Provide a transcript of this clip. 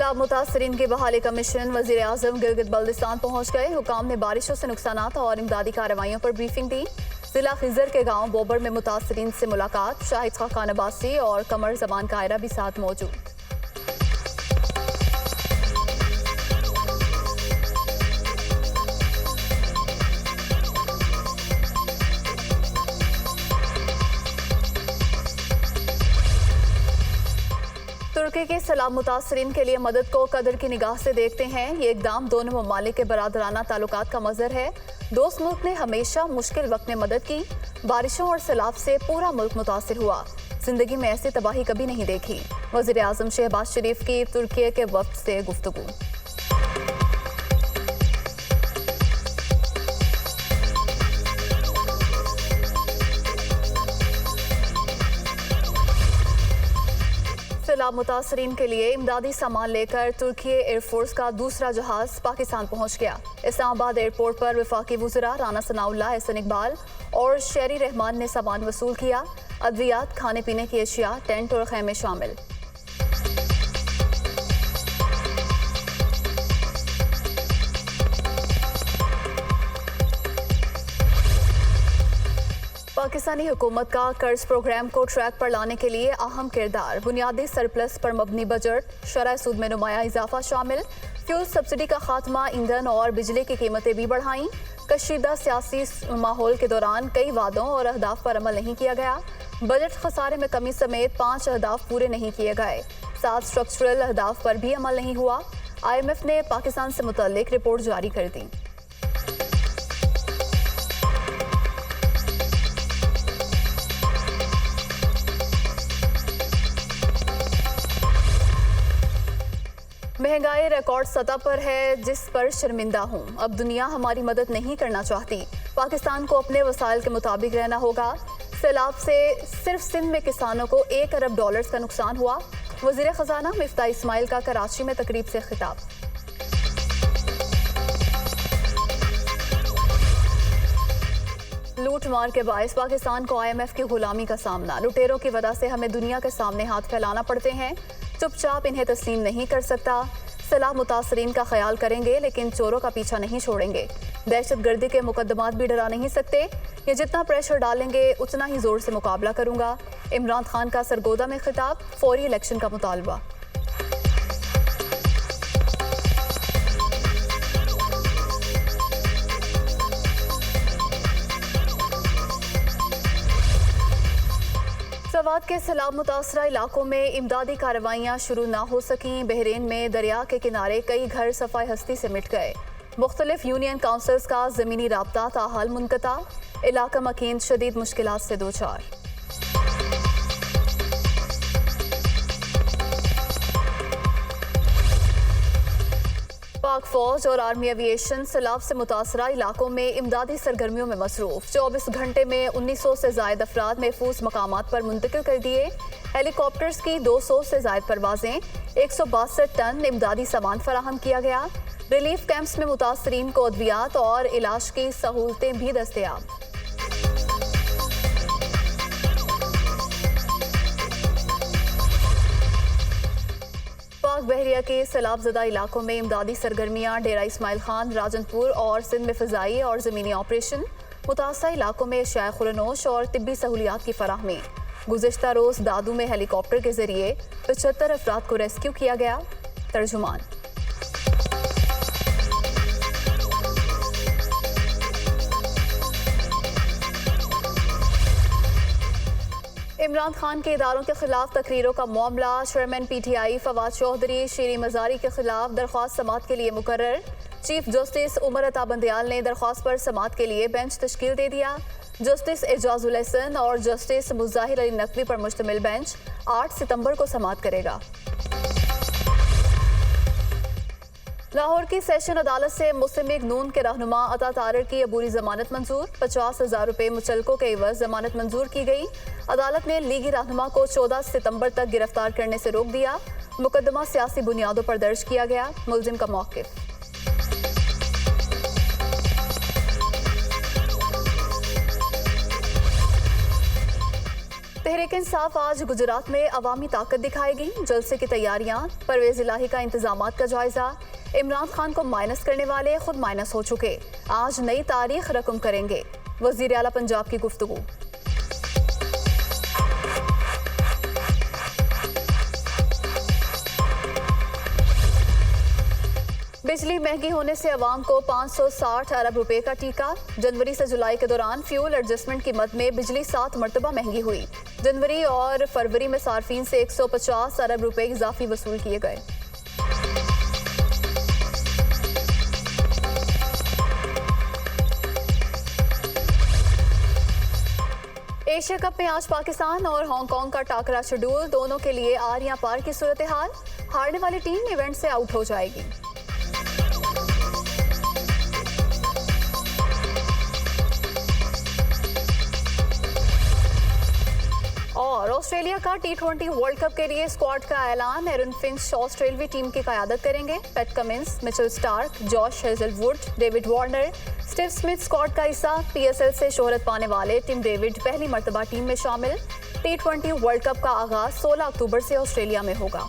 सैलाब मुतासरीन की बहाली का मिशन वज़ीर आज़म गिलगित बल्दिस्तान पहुँच गए। हुकाम ने बारिशों से नुकसानात और इमदादी कार्रवाइयों पर ब्रीफिंग दी। जिला खिजर के गांव बोबर में मुतासरीन से मुलाकात। शाहिद खान अब्बासी और कमर जमान कायरा भी साथ मौजूद। तुर्की के सैलाब मुतासरीन के लिए मदद को कदर की निगाह से देखते हैं। ये इकदाम दोनों ममालिक के बरादराना ताल्लुकात का मज़हर है। दोस्त मुल्क ने हमेशा मुश्किल वक्त में मदद की। बारिशों और सैलाब से पूरा मुल्क मुतासिर हुआ। जिंदगी में ऐसी तबाही कभी नहीं देखी। वज़ीर आज़म शहबाज शरीफ की तुर्की के वफ्द से गुफ्तगू। सैलाब मुतासरीन के लिए इमदादी सामान लेकर तुर्की एयरफोर्स का दूसरा जहाज पाकिस्तान पहुंच गया। इस्लामाबाद एयरपोर्ट पर वफाकी वुज़रा राना सनाउल्लाह, एहसन इकबाल और शेरी रहमान ने सामान वसूल किया। अद्वियात, खाने पीने की अशिया, टेंट और खैमे शामिल। पाकिस्तानी हुकूमत का कर्ज प्रोग्राम को ट्रैक पर लाने के लिए अहम किरदार। बुनियादी सरप्लस पर मबनी बजट, शरह सूद में नुमाया इजाफा शामिल। फ्यूल सब्सिडी का खात्मा, ईंधन और बिजली की कीमतें भी बढ़ाईं। कशीदा सियासी माहौल के दौरान कई वादों और अहदाफ पर अमल नहीं किया गया। बजट खसारे में कमी समेत 5 अहदाफ पूरे नहीं किए गए। 7 स्ट्रक्चरल अहदाफ पर भी अमल नहीं हुआ। IMF ने पाकिस्तान से मुतल्लिक रिपोर्ट जारी कर दी। महंगाई रिकॉर्ड सतह पर है, जिस पर शर्मिंदा हूँ। अब दुनिया हमारी मदद नहीं करना चाहती। पाकिस्तान को अपने वसाइल के मुताबिक रहना होगा। सैलाब से सिर्फ सिंध में किसानों को $1 अरब का नुकसान हुआ। वज़ीर ख़जाना मिफ्ता इस्माइल का कराची में तकरीब से खिताब। लूट मार के बायस पाकिस्तान को IMF की गुलामी का सामना। लुटेरों की वजह से हमें दुनिया के सामने हाथ फैलाना पड़ते हैं। चुपचाप इन्हें तस्लीम नहीं कर सकता। सैलाब मुतासरीन का ख्याल करेंगे, लेकिन चोरों का पीछा नहीं छोड़ेंगे। दहशत गर्दी के मुकदमात भी डरा नहीं सकते। ये जितना प्रेशर डालेंगे उतना ही जोर से मुकाबला करूंगा। इमरान खान का सरगोदा में खिताब, फौरी इलेक्शन का मुतालबा। सवात के सैलाब मुतासरा इलाकों में इमदादी कार्रवाइयाँ शुरू ना हो सकीं। बहरीन में दरिया के किनारे कई घर सफाई हस्ती से मिट गए। मुख्तलिफ यूनियन काउंसिल्स का ज़मीनी राब्ता ताहाल मुनक़ता। इलाका मकीन शदीद मुश्किलात से दो चार। पाक फौज और आर्मी एविएशन सैलाब से मुतासरा इलाकों में इमदादी सरगर्मियों में मसरूफ। 24 घंटे में 1900 से जायद अफराद महफूज मकामात पर मुंतकिल कर दिए। हेलीकॉप्टर्स की 200 से जायद परवाजें, 162 टन इमदादी सामान फराहम किया गया। रिलीफ कैंप्स में मुतासरीन को अद्वियात और इलाज की सहूलतें भी दस्तयाब। पाक बहरिया के सैलाब ज़दा इलाकों में इमदादी सरगर्मियाँ। डेरा इस्माइल खान, राजनपुर और सिंध में फ़िज़ाई और ज़मीनी ऑपरेशन। मुतासरा इलाकों में अशिया खुरनोश और तिब्बी सहूलियात की फराहमी। गुज़िश्ता रोज़ दादू में हेलीकॉप्टर के ज़रिए 75 अफराद को रेस्क्यू किया गया। तर्जुमान। इमरान खान के इदारों के खिलाफ तकरीरों का मामला। चेयरमैन PTI फवाद चौधरी शीरी मजारी के खिलाफ दरख्वास्त समात के लिए मुकर्रर। चीफ जस्टिस उमर अता बंदयाल ने दरख्वास्त पर समात के लिए बेंच तश्कील दे दिया। जस्टिस एजाजुल एहसन और जस्टिस मुज़ाहिर अली नकवी पर मुश्तमिल बेंच 8 सितंबर को समात करेगा। लाहौर की सेशन अदालत से मुस्लिम लीग नून के रहनुमा अता तारर की अबूरी जमानत मंजूर। 50,000 रुपये मुचलकों के एवज जमानत मंजूर की गई। अदालत ने लीगी रहनुमा को 14 सितंबर तक गिरफ्तार करने से रोक दिया। मुकदमा सियासी बुनियादों पर दर्ज किया गया। मुलजिम का मौक़िफ़। तहरीक इंसाफ आज गुजरात में अवामी ताकत दिखाएगी। जलसे की तैयारियां, परवेज इलाही का इंतजामात का जायजा। इमरान खान को माइनस करने वाले खुद माइनस हो चुके, आज नई तारीख रकम करेंगे। वजीर आला पंजाब की गुफ्तगू। बिजली महंगी होने से अवाम को 560 अरब रुपए का टीका। जनवरी से जुलाई के दौरान फ्यूल एडजस्टमेंट की मद में बिजली 7 मरतबा महंगी हुई। जनवरी और फरवरी में सार्फिन से 150 अरब रुपए इजाफी वसूल किए गए। एशिया कप में आज पाकिस्तान और हांगकांग का टाकरा शेड्यूल, दोनों के लिए आर या पार की सूरत हाल। हारने वाली टीम इवेंट से आउट हो जाएगी। और ऑस्ट्रेलिया का T20 वर्ल्ड कप के लिए स्क्वाड का ऐलान। एरन फिंच ऑस्ट्रेलवी टीम की क़यादत करेंगे। PAT Cummins, Mitchell Starc, Josh Hazlewood, David Warner, Steve Smith squad का हिस्सा। PSL से शोहरत पाने वाले टिम डेविड पहली मरतबा टीम में शामिल। T20 वर्ल्ड कप का आगाज 16 अक्टूबर से ऑस्ट्रेलिया में होगा।